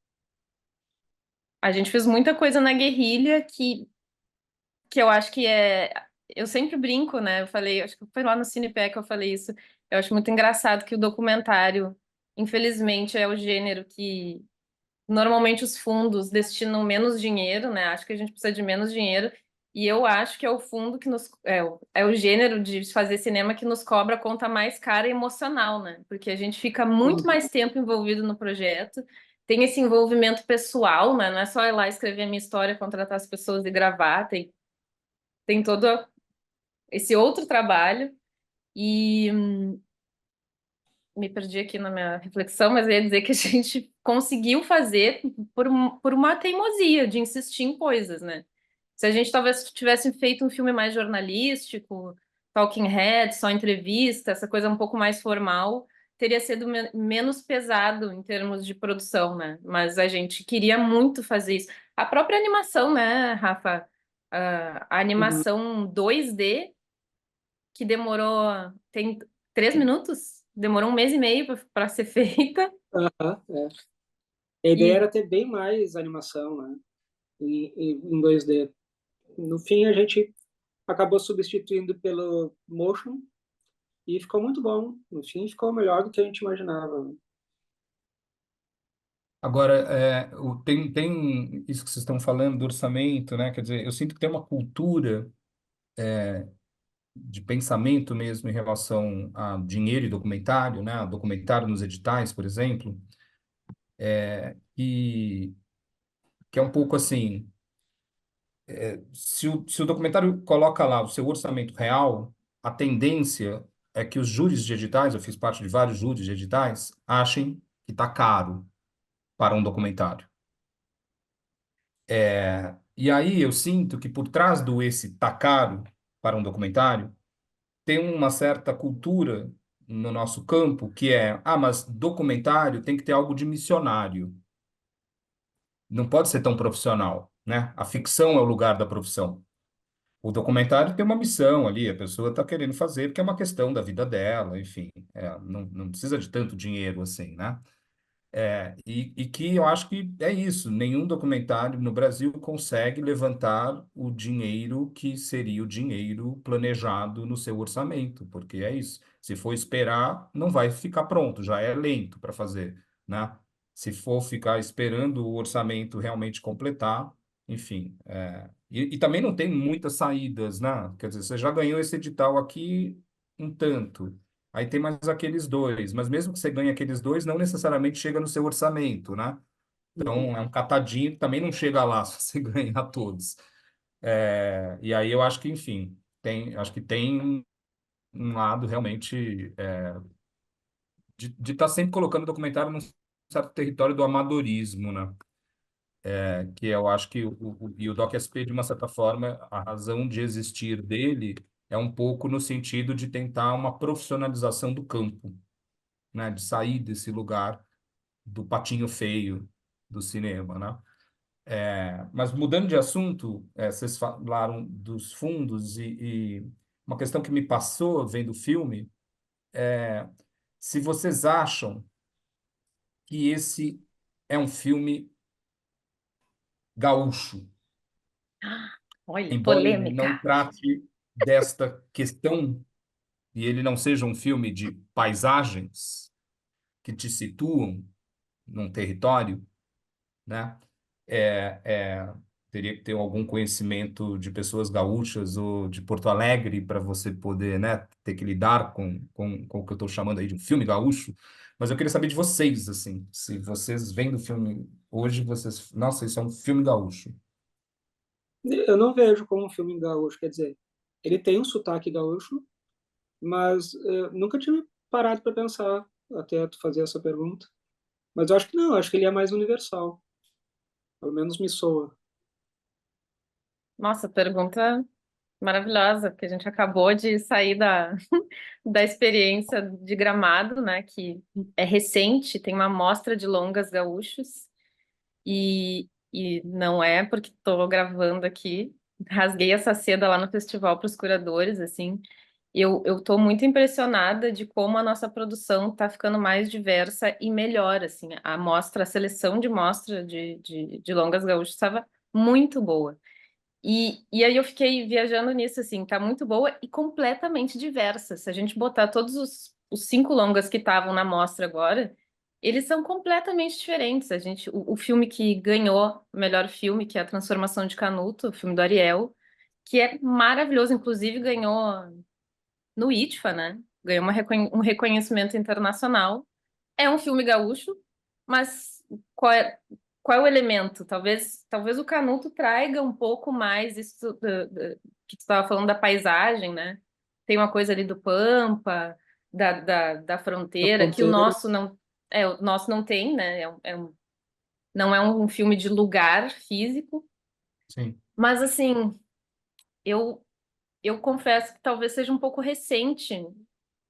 a gente fez muita coisa na guerrilha que eu acho que é. Eu sempre brinco, né? Eu falei, acho que foi lá no Cinepé que eu falei isso. Eu acho muito engraçado que o documentário, infelizmente, é o gênero que normalmente os fundos destinam menos dinheiro, né? Acho que a gente precisa de menos dinheiro. E eu acho que é o fundo que nos. É o gênero de fazer cinema que nos cobra a conta mais cara e emocional, né? Porque a gente fica muito Uhum. mais tempo envolvido no projeto, tem esse envolvimento pessoal, né? Não é só ir lá escrever a minha história, contratar as pessoas e gravar, tem todo esse outro trabalho. E me perdi aqui na minha reflexão, mas eu ia dizer que a gente conseguiu fazer por uma teimosia de insistir em coisas, né? Se a gente talvez tivesse feito um filme mais jornalístico, talking head, só entrevista, essa coisa um pouco mais formal, teria sido menos pesado em termos de produção, né? Mas a gente queria muito fazer isso. A própria animação, né, Rafa? A Uhum. animação 2D que demorou, tem 3 minutos, demorou 1 mês e meio para ser feita. Aham, é. A ideia E era ter bem mais animação, né? Em 2D. No fim, a gente acabou substituindo pelo motion e ficou muito bom. No fim, ficou melhor do que a gente imaginava, né? Agora, tem isso que vocês estão falando do orçamento, né? Quer dizer, eu sinto que tem uma cultura de pensamento mesmo em relação a dinheiro e documentário, né? Documentário nos editais, por exemplo, e que é um pouco assim, se o documentário coloca lá o seu orçamento real, a tendência é que os júris de editais, eu fiz parte de vários júris de editais, achem que está caro para um documentário. E aí eu sinto que por trás do esse tá caro para um documentário, tem uma certa cultura no nosso campo que é, mas documentário tem que ter algo de missionário. Não pode ser tão profissional, né? A ficção é o lugar da profissão. O documentário tem uma missão ali, a pessoa está querendo fazer porque é uma questão da vida dela, enfim, não precisa de tanto dinheiro assim, né? E que eu acho que é isso, nenhum documentário no Brasil consegue levantar o dinheiro que seria o dinheiro planejado no seu orçamento, porque é isso. Se for esperar, não vai ficar pronto, já é lento para fazer, né? Se for ficar esperando o orçamento realmente completar, enfim. E também não tem muitas saídas, né? Quer dizer, você já ganhou esse edital aqui um tanto. Aí tem mais aqueles dois, mas mesmo que você ganhe aqueles dois, não necessariamente chega no seu orçamento, né? Uhum. Então é um catadinho que também não chega lá se você ganhar todos. E aí eu acho que, enfim, acho que tem um lado realmente de estar sempre colocando o documentário num certo território do amadorismo, né? Que eu acho que e o DocSP, de uma certa forma, a razão de existir dele é um pouco no sentido de tentar uma profissionalização do campo, né? De sair desse lugar do patinho feio do cinema, né? Mas mudando de assunto, vocês falaram dos fundos e uma questão que me passou vendo o filme, se vocês acham que esse é um filme gaúcho, olha, embora ele não polêmica. trate desta questão e ele não seja um filme de paisagens que te situam num território, né? É, é, teria que ter algum conhecimento de pessoas gaúchas ou de Porto Alegre para você poder, né, ter que lidar com o que eu estou chamando aí de um filme gaúcho. Mas eu queria saber de vocês, assim, se vocês veem do filme hoje, vocês, nossa, isso é um filme gaúcho. Eu não vejo como um filme gaúcho, quer dizer, ele tem um sotaque gaúcho, mas nunca tinha parado para pensar até tu fazer essa pergunta. Mas eu acho que não, acho que ele é mais universal, pelo menos me soa. Nossa, pergunta maravilhosa, porque a gente acabou de sair da experiência de Gramado, né, que é recente, tem uma mostra de longas gaúchos, e não é porque estou gravando aqui, rasguei essa seda lá no festival para os curadores, assim, eu estou muito impressionada de como a nossa produção está ficando mais diversa e melhor, assim, a mostra, a seleção de mostra de longas gaúchas estava muito boa. E aí eu fiquei viajando nisso, assim, tá muito boa e completamente diversa. Se a gente botar todos os 5 longas que estavam na mostra agora, eles são completamente diferentes. O filme que ganhou o melhor filme, que é A Transformação de Canuto, o filme do Ariel, que é maravilhoso, inclusive ganhou no ITFA, né? Ganhou um reconhecimento internacional. É um filme gaúcho, mas qual é o elemento? Talvez o Canuto traga um pouco mais isso que tu estava falando da paisagem, né? Tem uma coisa ali do Pampa, da A fronteira, que fronteira, o nosso não tem, né? Não é um filme de lugar físico, Sim. mas assim, eu, eu confesso que talvez seja um pouco recente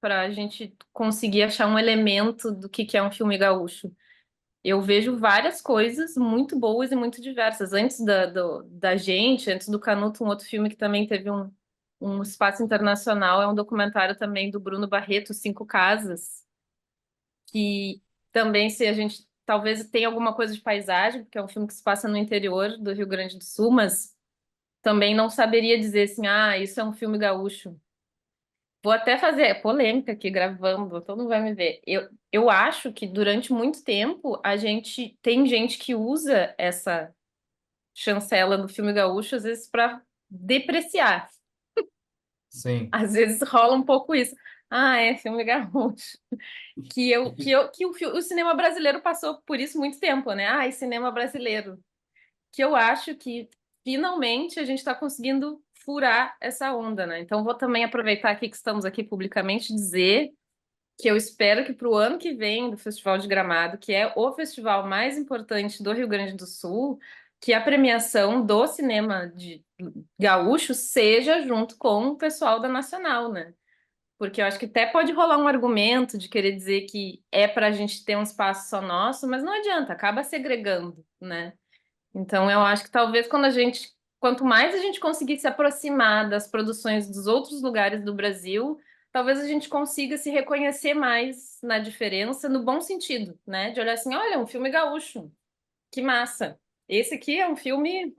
para a gente conseguir achar um elemento do que é um filme gaúcho. Eu vejo várias coisas muito boas e muito diversas. Antes da gente, antes do Canuto, um outro filme que também teve um espaço internacional é um documentário também do Bruno Barreto, Cinco Casas, que também, se a gente talvez tenha alguma coisa de paisagem, porque é um filme que se passa no interior do Rio Grande do Sul, mas também não saberia dizer assim, ah, isso é um filme gaúcho. Vou até fazer polêmica aqui gravando, todo mundo vai me ver. Eu acho que durante muito tempo a gente tem gente que usa essa chancela do filme gaúcho às vezes para depreciar. Sim. Às vezes rola um pouco isso. Ah, é filme gaúcho. Que o cinema brasileiro passou por isso muito tempo, né? Ah, é cinema brasileiro. Que eu acho que finalmente a gente está conseguindo furar essa onda, né? Então vou também aproveitar aqui que estamos aqui publicamente e dizer que eu espero que para o ano que vem do Festival de Gramado, que é o festival mais importante do Rio Grande do Sul, que a premiação do cinema de gaúcho seja junto com o pessoal da Nacional, né? Porque eu acho que até pode rolar um argumento de querer dizer que é para a gente ter um espaço só nosso, mas não adianta, acaba segregando, né? Então eu acho que talvez quanto mais a gente conseguir se aproximar das produções dos outros lugares do Brasil, talvez a gente consiga se reconhecer mais na diferença, no bom sentido, né? De olhar assim, olha, um filme gaúcho, que massa. Esse aqui é um filme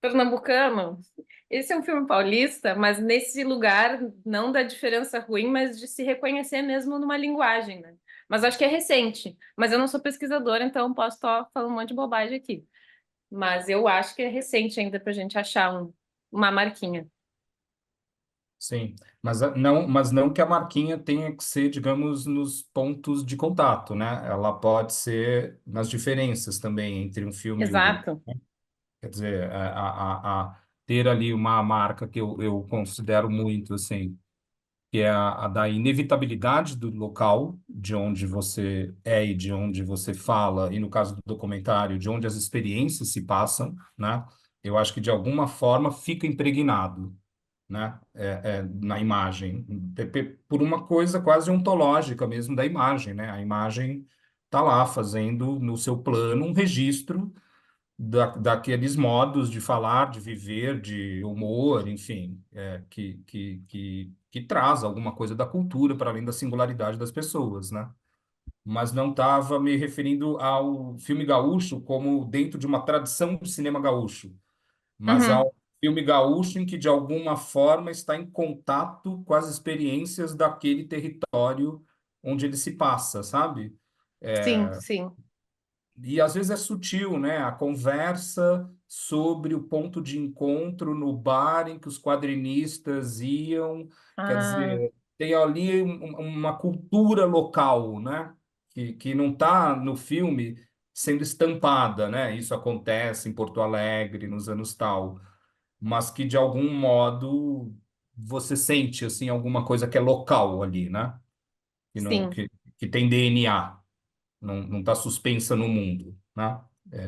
pernambucano. Esse é um filme paulista, mas nesse lugar não da diferença ruim, mas de se reconhecer mesmo numa linguagem, né? Mas acho que é recente. Mas eu não sou pesquisadora, então posso estar falando um monte de bobagem aqui. Mas eu acho que é recente ainda para a gente achar uma marquinha. Sim, mas não que a marquinha tenha que ser, digamos, nos pontos de contato, né? Ela pode ser nas diferenças também entre um filme e o outro. Exato. Quer dizer, ter ali uma marca que eu considero muito, assim, que é a da inevitabilidade do local de onde você é e de onde você fala, e no caso do documentário, de onde as experiências se passam, né? Eu acho que de alguma forma fica impregnado, né? Na imagem, por uma coisa quase ontológica mesmo da imagem, né? A imagem está lá fazendo no seu plano um registro daqueles modos de falar, de viver, de humor, enfim, que traz alguma coisa da cultura para além da singularidade das pessoas, né? Mas não estava me referindo ao filme gaúcho como dentro de uma tradição do cinema gaúcho, mas Uhum. ao filme gaúcho em que, de alguma forma, está em contato com as experiências daquele território onde ele se passa, sabe? Sim, sim. E às vezes é sutil, né? A conversa sobre o ponto de encontro no bar em que os quadrinistas iam. Quer Ah, dizer, tem ali uma cultura local, né? Que não está no filme sendo estampada, né? Isso acontece em Porto Alegre nos anos tal, mas que de algum modo você sente assim alguma coisa que é local ali, né? Que não sim. que tem DNA, não está suspensa no mundo, né?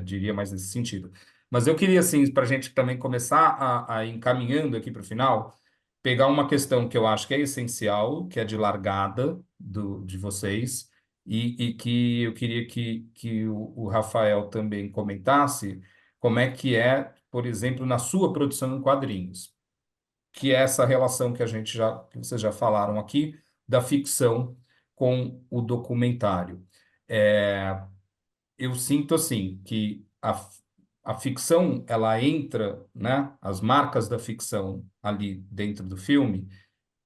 Diria mais nesse sentido. Mas eu queria, assim, para a gente também começar a ir encaminhando aqui para o final, pegar uma questão que eu acho que é essencial, que é de largada de vocês, e que eu queria que o Rafael também comentasse como é que é, por exemplo, na sua produção em quadrinhos, que é essa relação que vocês já falaram aqui, da ficção com o documentário. É, eu sinto assim que a ficção ela entra, né? As marcas da ficção ali dentro do filme,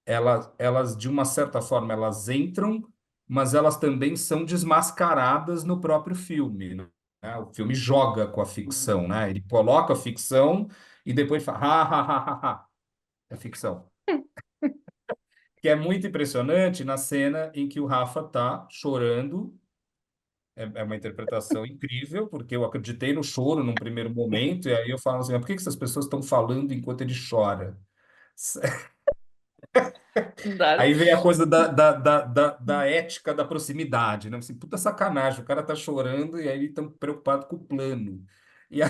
elas de uma certa forma elas entram, mas elas também são desmascaradas no próprio filme, né? O filme joga com a ficção, né? Ele coloca a ficção e depois fala, ha, ha, ha, ha, ha. É ficção. Que é muito impressionante na cena em que o Rafa tá chorando. É uma interpretação incrível, porque eu acreditei no choro num primeiro momento, e aí eu falo assim, mas por que que essas pessoas estão falando enquanto ele chora? Adoro. Aí vem a coisa da ética da proximidade, né? Assim, puta sacanagem, o cara tá chorando e aí ele tá preocupado com o plano. E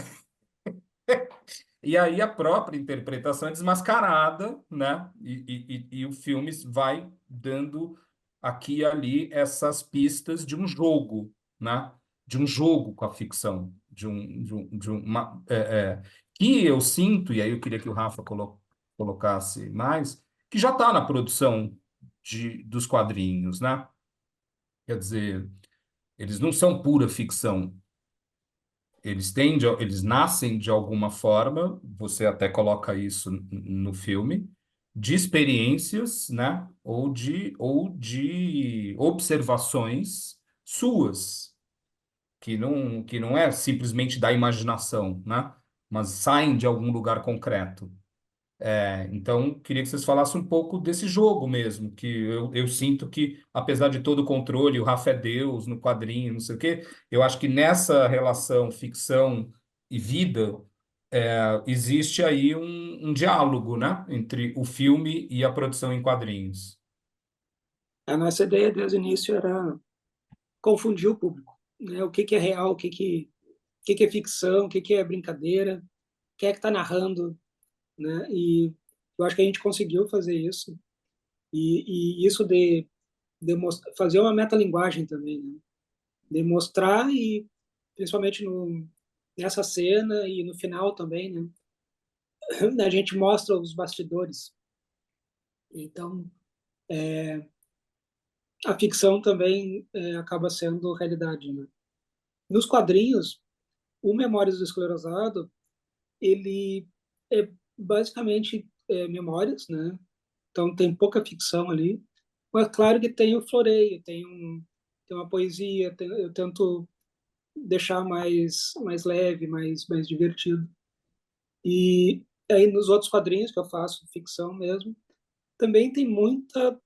e aí a própria interpretação é desmascarada, né? E o filme vai dando aqui e ali essas pistas de um jogo, né? De um jogo com a ficção, que eu sinto, e aí eu queria que o Rafa colocasse mais, que já está na produção dos quadrinhos, né? Quer dizer, eles não são pura ficção, eles nascem de alguma forma, você até coloca isso no filme, de experiências, né? Ou de observações suas, que não é simplesmente da imaginação, né? Mas saem de algum lugar concreto. Então, queria que vocês falassem um pouco desse jogo mesmo, que eu sinto que, apesar de todo o controle, o Rafa é Deus no quadrinho, não sei o quê, eu acho que nessa relação ficção e vida, existe aí um diálogo, né, entre o filme e a produção em quadrinhos. A nossa ideia desde o início era confundir o público, né? O que que é real, o que que é ficção, o que que é brincadeira, quem é que está narrando, né? E eu acho que a gente conseguiu fazer isso e isso de fazer uma metalinguagem também, né? Demonstrar e principalmente nessa cena e no final também, né? A gente mostra os bastidores. Então, a ficção também acaba sendo realidade, né? Nos quadrinhos, o Memórias do Esclerosado, ele é basicamente memórias, né? Então tem pouca ficção ali, mas claro que tem o floreio, tem uma poesia, eu tento deixar mais leve, mais divertido. E aí nos outros quadrinhos que eu faço, ficção mesmo, também tem muita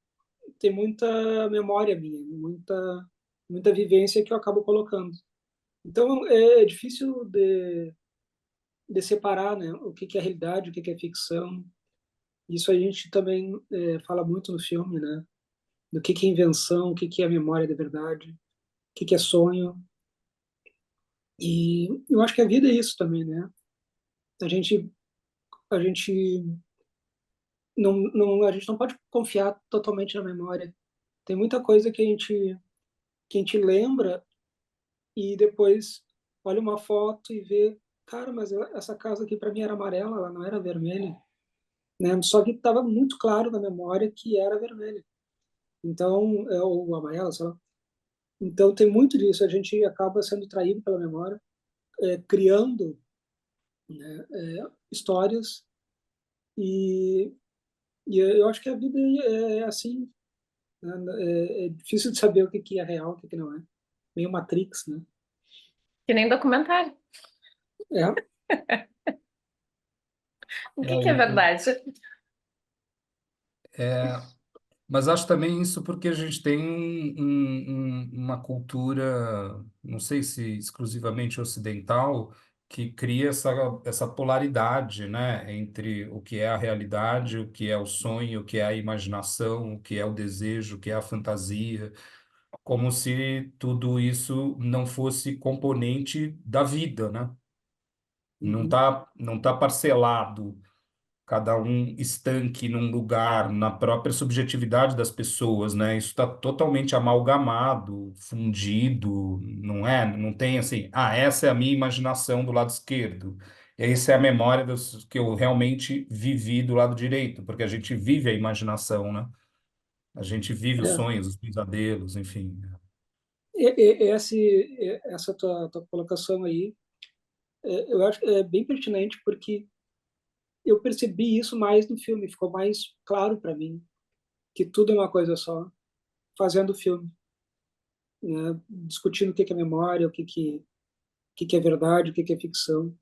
memória minha, muita vivência que eu acabo colocando. Então é difícil de separar, né, o que que é realidade, o que que é ficção. Isso a gente também fala muito no filme, né, do que é invenção, o que é memória de verdade, o que é sonho. E eu acho que a vida é isso também, né? A gente a gente não pode confiar totalmente na memória. Tem muita coisa que a gente lembra e depois olha uma foto e vê, cara, mas essa casa aqui para mim era amarela, ela não era vermelha, né? Só que estava muito claro na memória que era vermelha. Então, ou amarela, sei lá. Então tem muito disso, a gente acaba sendo traído pela memória, criando, né, histórias e, e eu acho que a vida é assim, né? É difícil de saber o que que é real, o que que não é. Meio Matrix, né? Que nem documentário. É, O É, que é verdade? mas acho também isso porque a gente tem uma cultura, não sei se exclusivamente ocidental, que cria essa polaridade, né, entre o que é a realidade, o que é o sonho, o que é a imaginação, o que é o desejo, o que é a fantasia, como se tudo isso não fosse componente da vida, né? Uhum. Não tá parcelado, cada um estanque num lugar, na própria subjetividade das pessoas, né? Isso está totalmente amalgamado, fundido, não é? Não tem assim, essa é a minha imaginação do lado esquerdo. E essa é a memória que eu realmente vivi do lado direito, porque a gente vive a imaginação, né? A gente vive os É. sonhos, os pesadelos, enfim. Essa tua colocação aí, eu acho que é bem pertinente porque eu percebi isso mais no filme, ficou mais claro para mim que tudo é uma coisa só, fazendo o filme, né? Discutindo o que é memória, o que é verdade, o que é ficção.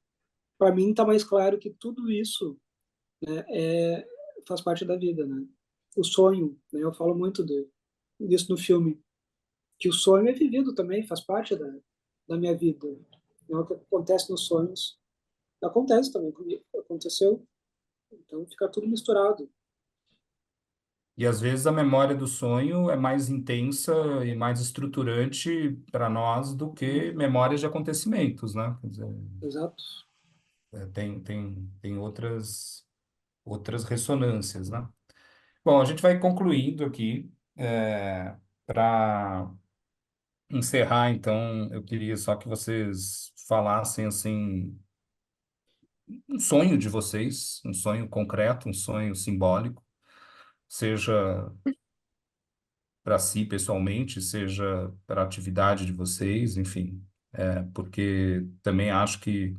Para mim está mais claro que tudo isso, né, faz parte da vida, né? O sonho, né? Eu falo muito disso no filme, que o sonho é vivido também, faz parte da minha vida. Né? O que acontece nos sonhos acontece também comigo, aconteceu, então fica tudo misturado. E às vezes a memória do sonho é mais intensa e mais estruturante para nós do que memórias de acontecimentos, né? Quer dizer, Exato. tem outras ressonâncias, né? Bom, a gente vai concluindo aqui. Para encerrar, então, eu queria só que vocês falassem assim um sonho de vocês, um sonho concreto, um sonho simbólico, seja para si pessoalmente, seja para a atividade de vocês, enfim, porque também acho que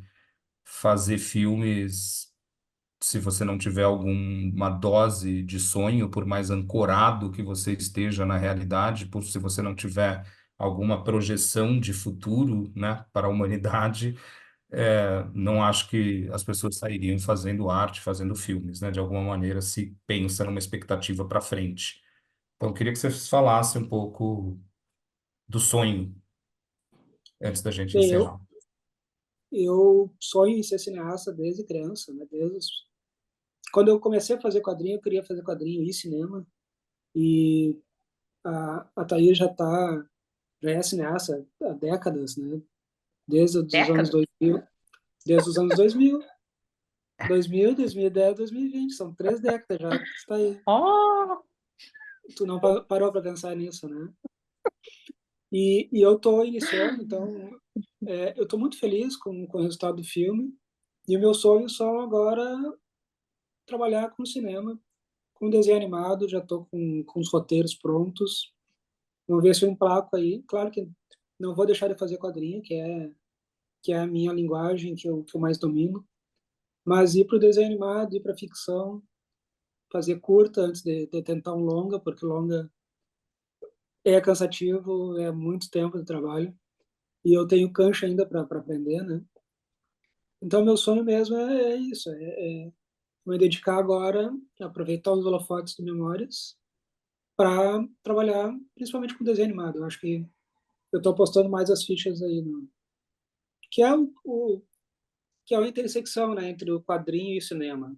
fazer filmes, se você não tiver alguma dose de sonho, por mais ancorado que você esteja na realidade, se você não tiver alguma projeção de futuro, né, para a humanidade, não acho que as pessoas sairiam fazendo arte, fazendo filmes, né? De alguma maneira se pensa numa expectativa para frente. Então, eu queria que vocês falassem um pouco do sonho antes da gente Bem, encerrar. eu sonho em ser cineasta desde criança, né? Quando eu comecei a fazer quadrinho, eu queria fazer quadrinho e cinema. E a Thaís já é cineasta há décadas, né? Desde os anos Décadas. 2000, desde os anos 2000, 2000, 2010, 2020, são 3 décadas já que está aí. Oh! Tu não parou para pensar nisso, né? E eu estou iniciando, então eu estou muito feliz com o resultado do filme. E o meu sonho só agora trabalhar com cinema, com desenho animado, já estou com os roteiros prontos. Vamos ver se eu emplaco aí. Claro que não vou deixar de fazer quadrinho, que é a minha linguagem que eu mais domino, mas ir para o desenho animado, ir para ficção, fazer curta antes de tentar um longa, porque longa é cansativo, é muito tempo de trabalho, e eu tenho cancha ainda para aprender, né? Então, meu sonho mesmo é isso, me dedicar agora, aproveitar os holofotes de memórias para trabalhar principalmente com desenho animado. Eu acho que eu estou apostando mais as fichas aí, no, que é que é a intersecção, né, entre o quadrinho e o cinema.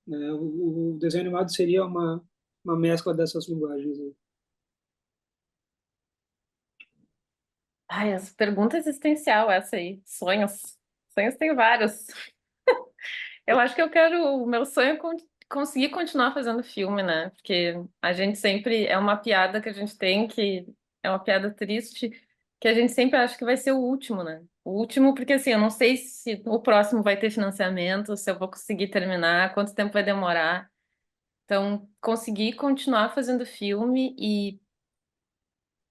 Né? O desenho animado seria uma mescla dessas linguagens aí. Ai, essa pergunta existencial, essa aí. Sonhos. Sonhos tem vários. Eu acho que eu quero. O meu sonho é conseguir continuar fazendo filme, né? Porque a gente sempre. É uma piada que a gente tem, que é uma piada triste, que a gente sempre acha que vai ser o último, né? O último, porque assim, eu não sei se o próximo vai ter financiamento, se eu vou conseguir terminar, quanto tempo vai demorar. Então, conseguir continuar fazendo filme e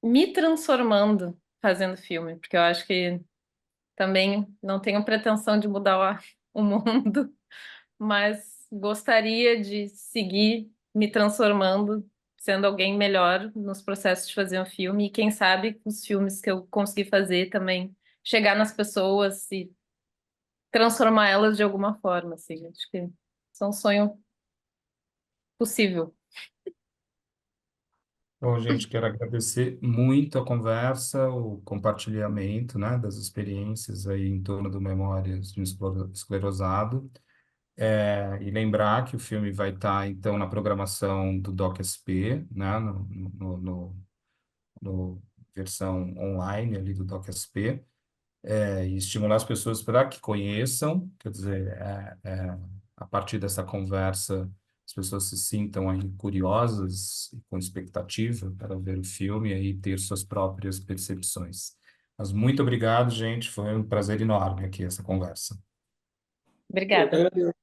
me transformando fazendo filme, porque eu acho que também não tenho pretensão de mudar o mundo, mas gostaria de seguir me transformando, sendo alguém melhor nos processos de fazer um filme, e quem sabe os filmes que eu conseguir fazer também chegar nas pessoas e transformar elas de alguma forma, assim. Acho que isso é um sonho possível. Bom, gente, quero agradecer muito a conversa, o compartilhamento, né, das experiências aí em torno do Memórias de um Esclerosado. E lembrar que o filme vai estar, então, na programação do DocSP, né, no versão online ali do DocSP, e estimular as pessoas para que conheçam, quer dizer, a partir dessa conversa, as pessoas se sintam aí curiosas e com expectativa para ver o filme e aí ter suas próprias percepções. Mas muito obrigado, gente, foi um prazer enorme aqui essa conversa. Eu que Obrigada. agradeço.